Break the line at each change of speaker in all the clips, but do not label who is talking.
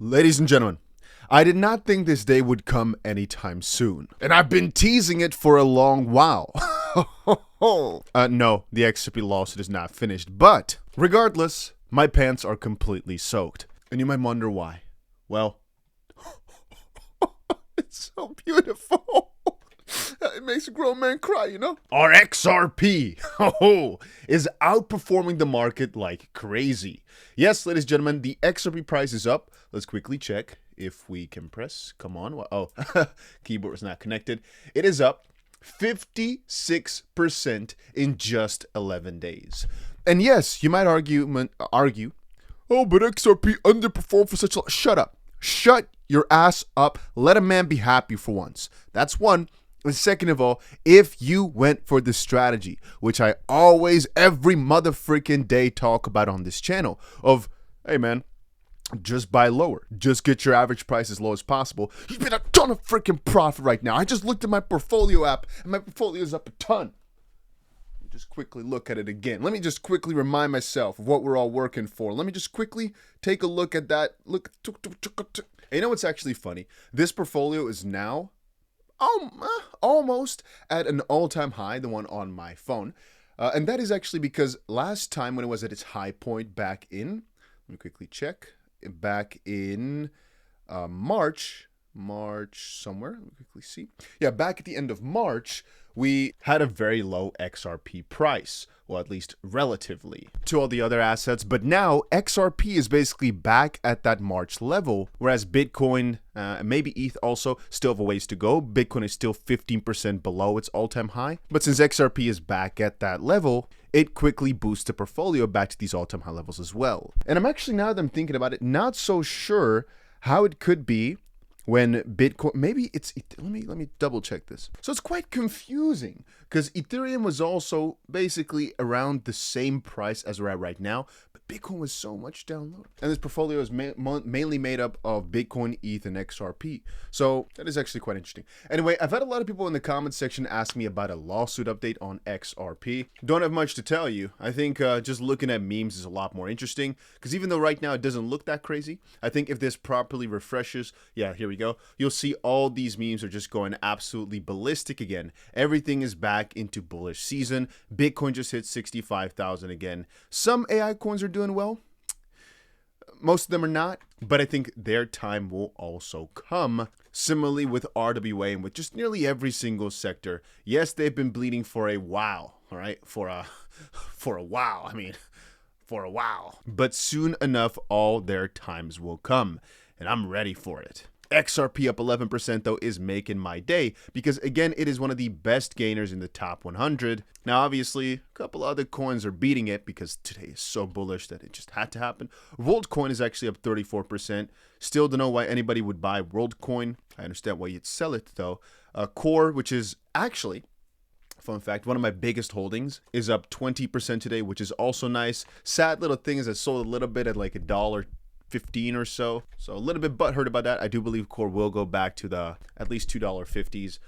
Ladies and gentlemen, I did not think this day would come anytime soon, and I've been teasing it for a long while. No, the XCP lawsuit is not finished, but regardless, my pants are completely soaked. And you might wonder why. Well, it's so beautiful. It makes a grown man cry, you know? Our XRP is outperforming the market like crazy. Yes, ladies and gentlemen, the XRP price is up. Let's quickly check if we can press. Come on. Oh, keyboard is not connected. It is up 56% in just 11 days. And yes, you might argue, oh, but XRP underperformed for such a long. Shut up. Shut your ass up. Let a man be happy for once. That's one. And second of all, if you went for the strategy, which I always, every motherfreaking day talk about on this channel, of, hey man, just buy lower. Just get your average price as low as possible. You've made a ton of freaking profit right now. I just looked at my portfolio app, and my portfolio is up a ton. Just quickly look at it again. Let me just quickly remind myself of what we're all working for. Let me just quickly take a look at that. Look. You know what's actually funny? This portfolio is now almost at an all-time high, the one on my phone. And that is actually because last time when it was at its high point back in, let me quickly check, back in March somewhere, let me quickly see. Yeah, back at the end of March, we had a very low XRP price, well, at least relatively to all the other assets. But now XRP is basically back at that March level, whereas Bitcoin, maybe ETH also, still have a ways to go. Bitcoin is still 15% below its all-time high. But since XRP is back at that level, it quickly boosts the portfolio back to these all-time high levels as well. And I'm actually, now that I'm thinking about it, not so sure how it could be when Bitcoin, maybe it's, let me double check this. So it's quite confusing because Ethereum was also basically around the same price as we're at right now, but Bitcoin was so much down low. And this portfolio is mainly made up of Bitcoin, ETH, and XRP. So that is actually quite interesting. Anyway, I've had a lot of people in the comments section ask me about a lawsuit update on XRP. Don't have much to tell you. I think just looking at memes is a lot more interesting because even though right now it doesn't look that crazy, I think if this properly refreshes, yeah, here we go, you'll see all these memes are just going absolutely ballistic again. Everything is back into bullish season. Bitcoin just hit 65,000 again. Some AI coins are doing well. Most of them are not, but I think their time will also come. Similarly with RWA and with just nearly every single sector. Yes, they've been bleeding for a while, all right? For a while. But soon enough, all their times will come, and I'm ready for it. XRP up 11% though is making my day because again it is one of the best gainers in the top 100. Now obviously a couple other coins are beating it because today is so bullish that it just had to happen. WorldCoin is actually up 34%. Still don't know why anybody would buy WorldCoin. I understand why you'd sell it though. Core, which is actually, fun fact, one of my biggest holdings, is up 20% today, which is also nice. Sad little thing is I sold a little bit at like $1.15 or so a little bit butthurt about that. I do believe Core will go back to the at least $2.50s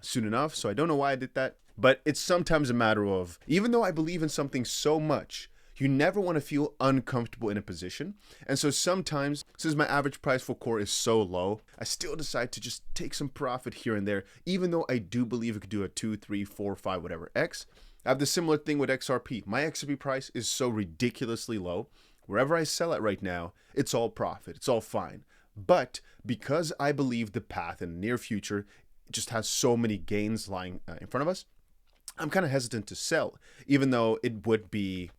soon enough, so I don't know why I did that, but it's sometimes a matter of, even though I believe in something so much, you never want to feel uncomfortable in a position. And so sometimes, since my average price for Core is so low, I still decide to just take some profit here and there, even though I do believe it could do a 2, 3, 4, 5, whatever X. I have the similar thing with XRP. My XRP price is so ridiculously low. Wherever I sell it right now, it's all profit. It's all fine. But because I believe the path in the near future just has so many gains lying in front of us, I'm kind of hesitant to sell, even though it would be,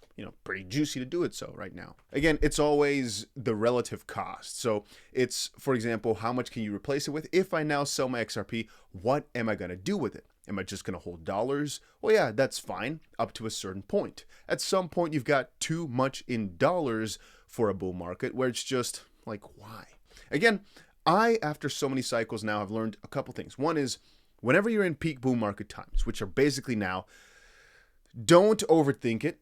pretty juicy to do it so right now. Again, it's always the relative cost. So it's, for example, how much can you replace it with? If I now sell my XRP, what am I going to do with it? Am I just going to hold dollars? Well, yeah, that's fine up to a certain point. At some point, you've got too much in dollars for a bull market where it's just like, why? Again, after so many cycles now, have learned a couple things. One is whenever you're in peak bull market times, which are basically now, don't overthink it.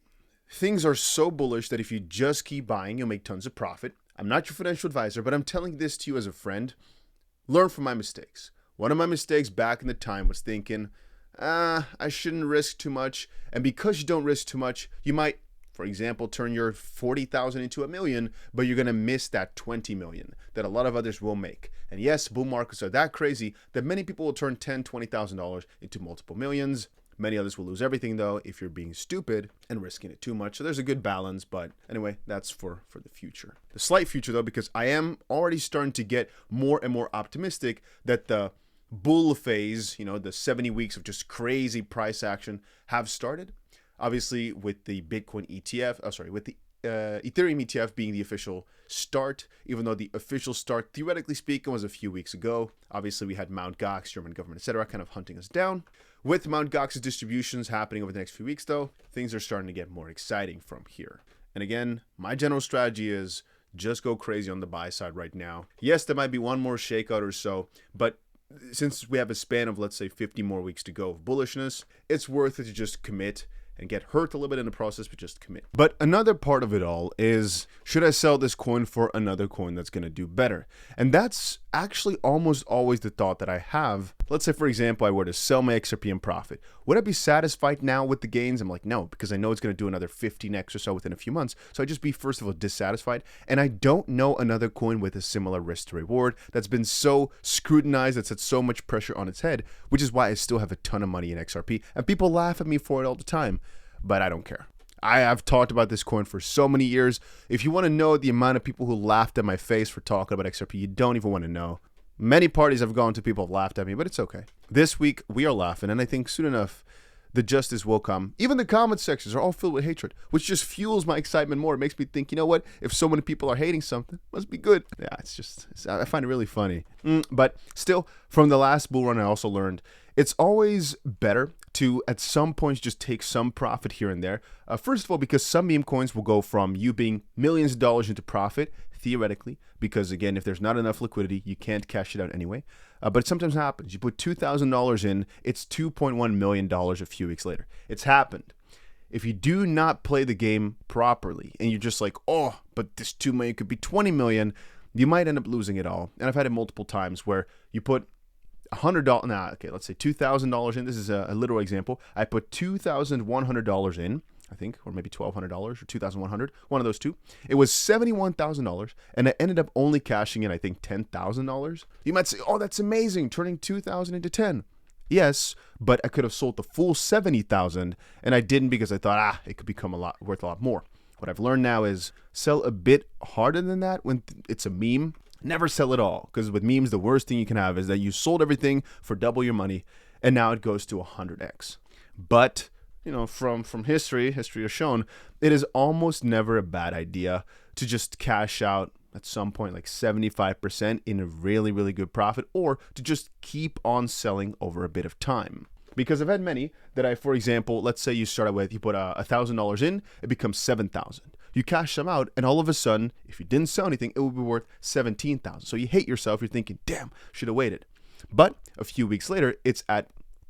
Things are so bullish that if you just keep buying, you'll make tons of profit. I'm not your financial advisor, but I'm telling this to you as a friend. Learn from my mistakes. One of my mistakes back in the time was thinking, I shouldn't risk too much. And because you don't risk too much, you might for example, turn your 40,000 into a million, but you're going to miss that 20 million that a lot of others will make. And yes, bull markets are that crazy that many people will turn $10,000, $20,000 into multiple millions. Many others will lose everything though if you're being stupid and risking it too much. So there's a good balance, but anyway, that's for the future. The slight future though, because I am already starting to get more and more optimistic that the bull phase, you know, the 70 weeks of just crazy price action have started. Obviously with the Bitcoin ETF, with the Ethereum ETF being the official start, even though the official start, theoretically speaking, was a few weeks ago. Obviously, we had Mt. Gox, German government, etc., kind of hunting us down. With Mt. Gox's distributions happening over the next few weeks, though, things are starting to get more exciting from here. And again, my general strategy is just go crazy on the buy side right now. Yes, there might be one more shakeout or so, but since we have a span of, let's say, 50 more weeks to go of bullishness, it's worth it to just commit and get hurt a little bit in the process, but just commit. But another part of it all is, should I sell this coin for another coin that's going to do better? And that's actually almost always the thought that I have. Let's say, for example, I were to sell my XRP in profit. Would I be satisfied now with the gains? I'm like, no, because I know it's going to do another 15x or so within a few months. So I'd just be, first of all, dissatisfied. And I don't know another coin with a similar risk to reward that's been so scrutinized, that's had so much pressure on its head, which is why I still have a ton of money in XRP. And people laugh at me for it all the time. But I don't care. I have talked about this coin for so many years. If you want to know the amount of people who laughed at my face for talking about XRP, you don't even want to know. Many parties I've gone to, people have laughed at me, but it's okay. This week, we are laughing, and I think soon enough, the justice will come. Even the comment sections are all filled with hatred, which just fuels my excitement more. It makes me think, you know what? If so many people are hating something, it must be good. Yeah, I find it really funny. But still, from the last bull run, I also learned it's always better to, at some points, just take some profit here and there. First of all, because some meme coins will go from you being millions of dollars into profit, theoretically, because again, if there's not enough liquidity, you can't cash it out anyway. But it sometimes happens. You put $2,000 in, it's $2.1 million a few weeks later. It's happened. If you do not play the game properly, and you're just like, oh, but this $2 million could be $20 million, you might end up losing it all. And I've had it multiple times where you put $100, let's say $2,000 in. This is a literal example. I put $2,100 in, I think, or maybe $1,200 or $2,100, one of those two. It was $71,000, and I ended up only cashing in, I think, $10,000. You might say, oh, that's amazing, turning 2,000 into 10. Yes, but I could have sold the full 70,000, and I didn't because I thought, it could become worth a lot more. What I've learned now is sell a bit harder than that when it's a meme. Never sell it all, because with memes, the worst thing you can have is that you sold everything for double your money, and now it goes to 100x. But, you know, from history has shown, it is almost never a bad idea to just cash out at some point like 75% in a really, really good profit, or to just keep on selling over a bit of time. Because I've had many that for example, let's say you start with, you put $1,000 in, it becomes 7,000. You cash them out, and all of a sudden, if you didn't sell anything, it would be worth 17,000. So you hate yourself. You're thinking, damn, should have waited. But a few weeks later, it's at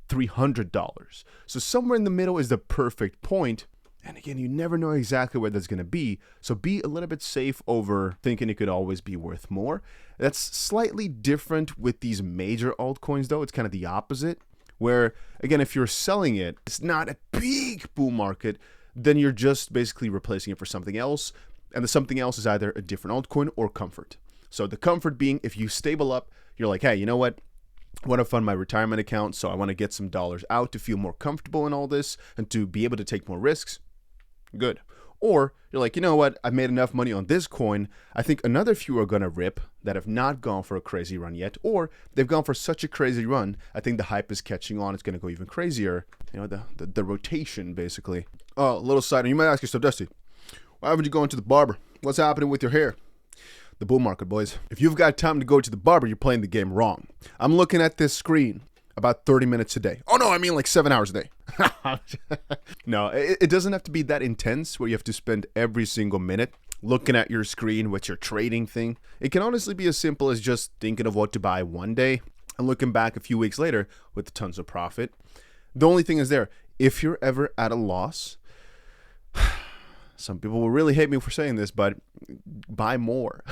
$300. So somewhere in the middle is the perfect point. And again, you never know exactly where that's going to be. So be a little bit safe over thinking it could always be worth more. That's slightly different with these major altcoins, though. It's kind of the opposite, where, again, if you're selling it, it's not a big bull market, then you're just basically replacing it for something else. And the something else is either a different altcoin or comfort. So the comfort being, if you stable up, you're like, hey, you know what? I want to fund my retirement account, so I want to get some dollars out to feel more comfortable in all this and to be able to take more risks. Good. Or you're like, you know what? I've made enough money on this coin. I think another few are going to rip that have not gone for a crazy run yet, or they've gone for such a crazy run. I think the hype is catching on. It's going to go even crazier. You know, the rotation, basically. Oh, a little side note. You might ask yourself, Dusty, why haven't you gone to the barber? What's happening with your hair? The bull market, boys. If you've got time to go to the barber, you're playing the game wrong. I'm looking at this screen about 30 minutes a day. Oh, no, I mean like 7 hours a day. No, it doesn't have to be that intense where you have to spend every single minute looking at your screen with your trading thing. It can honestly be as simple as just thinking of what to buy one day and looking back a few weeks later with tons of profit. The only thing is there, if you're ever at a loss, some people will really hate me for saying this, but buy more.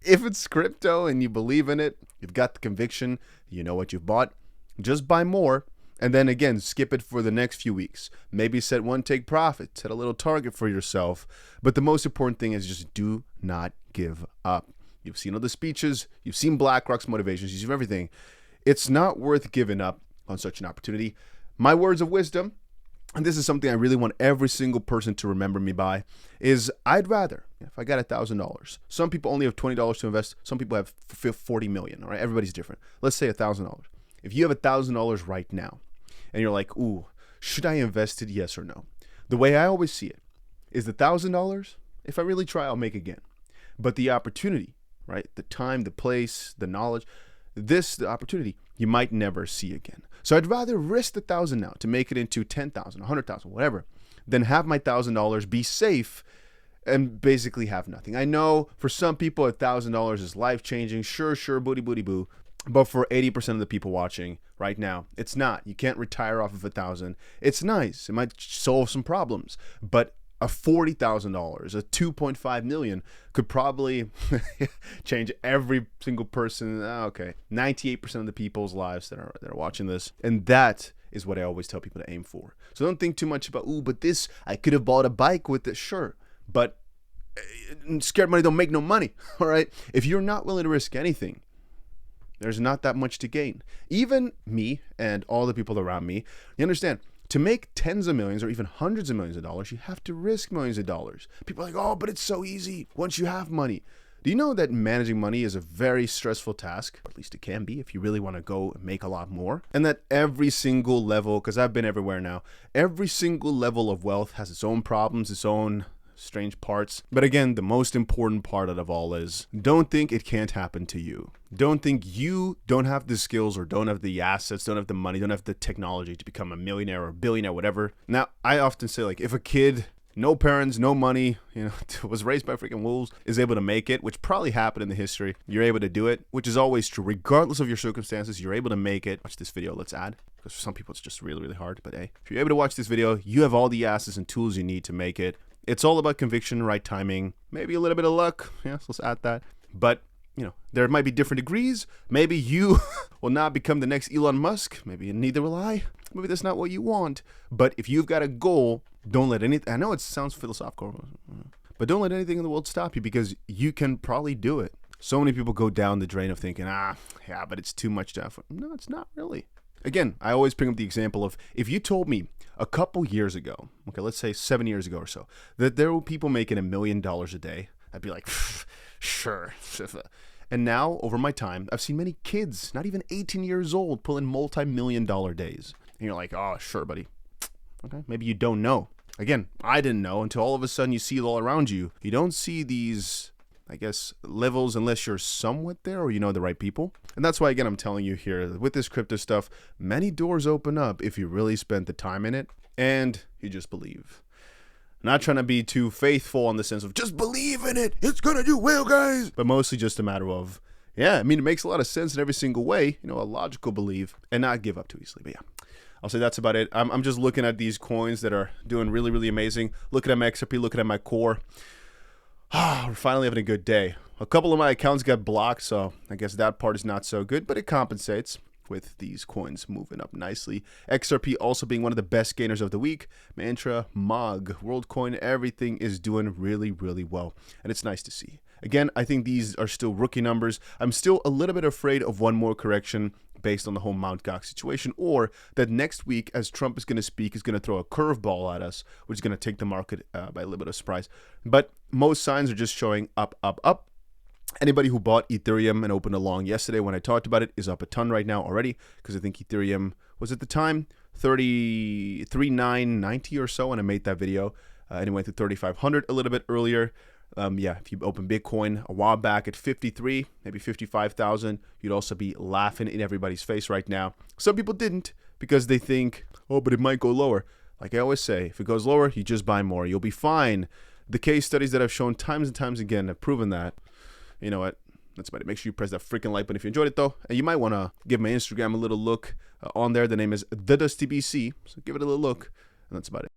If it's crypto and you believe in it, you've got the conviction, you know what you've bought, just buy more. And then again, skip it for the next few weeks. Maybe set one take profit, set a little target for yourself. But the most important thing is just do not give up. You've seen all the speeches, you've seen BlackRock's motivations, you've seen everything. It's not worth giving up on such an opportunity. My words of wisdom, and this is something I really want every single person to remember me by, is I'd rather, if I got $1,000, some people only have $20 to invest, some people have 40 million, all right? Everybody's different. Let's say $1,000. If you have $1,000 right now, and you're like, ooh, should I invest it, yes or no? The way I always see it is the $1,000, if I really try, I'll make again. But the opportunity, right? The time, the place, the knowledge, the opportunity, you might never see again. So I'd rather risk the $1,000 now to make it into 10,000, 100,000, whatever, than have my $1,000 be safe and basically have nothing. I know for some people, $1,000 is life-changing. Sure, booty boo. But for 80% of the people watching right now, it's not. You can't retire off of $1,000. It's nice. It might solve some problems. But a $40,000, a 2.5 million could probably change every single person. Okay, 98% of the people's lives that are watching this. And that is what I always tell people to aim for. So don't think too much about, ooh, but this, I could have bought a bike with it. Sure, but scared money don't make no money, all right? If you're not willing to risk anything, there's not that much to gain. Even me and all the people around me, you understand, to make tens of millions or even hundreds of millions of dollars, you have to risk millions of dollars. People are like, oh, but it's so easy once you have money. Do you know that managing money is a very stressful task? Or at least it can be if you really want to go and make a lot more. And that every single level, because I've been everywhere now, every single level of wealth has its own problems, its own strange parts. But again, the most important part out of all is don't think it can't happen to you. Don't think you don't have the skills or don't have the assets, don't have the money, don't have the technology to become a millionaire or billionaire, whatever. Now, I often say, like, if a kid, no parents, no money, was raised by freaking wolves, is able to make it, which probably happened in the history, you're able to do it, which is always true. Regardless of your circumstances, you're able to make it. Watch this video, let's add. Because for some people, it's just really, really hard. But hey, if you're able to watch this video, you have all the assets and tools you need to make it. It's all about conviction, right timing, maybe a little bit of luck. Yeah, so let's add that. But, there might be different degrees. Maybe you will not become the next Elon Musk. Maybe neither will I. Maybe that's not what you want. But if you've got a goal, don't let anything, I know it sounds philosophical, but don't let anything in the world stop you because you can probably do it. So many people go down the drain of thinking, yeah, but it's too much to effort. No, it's not really. Again, I always bring up the example of if you told me a couple years ago, okay, let's say 7 years ago or so, that there were people making $1 million a day, I'd be like, sure. And now, over my time, I've seen many kids, not even 18 years old, pull in multi-million-dollar days. And you're like, oh, sure, buddy. Okay, maybe you don't know. Again, I didn't know until all of a sudden you see it all around you. You don't see these, I guess, levels unless you're somewhat there or you know the right people. And that's why, again, I'm telling you here, with this crypto stuff, many doors open up if you really spend the time in it and you just believe. I'm not trying to be too faithful on the sense of just believe in it, it's gonna do well, guys. But mostly just a matter of, yeah, I mean, it makes a lot of sense in every single way, a logical belief, and not give up too easily. But yeah, I'll say that's about it. I'm just looking at these coins that are doing really, really amazing. Looking at my XRP, looking at my core. We're finally having a good day. A couple of my accounts got blocked, so I guess that part is not so good, but it compensates with these coins moving up nicely. XRP also being one of the best gainers of the week. Mantra, MOG, WorldCoin, everything is doing really, really well, and it's nice to see. Again, I think these are still rookie numbers. I'm still a little bit afraid of one more correction based on the whole Mt. Gox situation, or that next week, as Trump is going to speak, is going to throw a curveball at us, which is going to take the market by a little bit of surprise. But most signs are just showing up, up, up. Anybody who bought Ethereum and opened along yesterday when I talked about it is up a ton right now already, because I think Ethereum was at the time 33,990 or so when I made that video. And it went to 3,500 a little bit earlier. Yeah, if you open Bitcoin a while back at 53, maybe 55,000, you'd also be laughing in everybody's face right now. Some people didn't because they think, oh, but it might go lower. Like I always say, if it goes lower, you just buy more. You'll be fine. The case studies that I've shown times and times again have proven that. You know what? That's about it. Make sure you press that freaking like button if you enjoyed it, though. And you might want to give my Instagram a little look on there. The name is DustyBC. So give it a little look. And that's about it.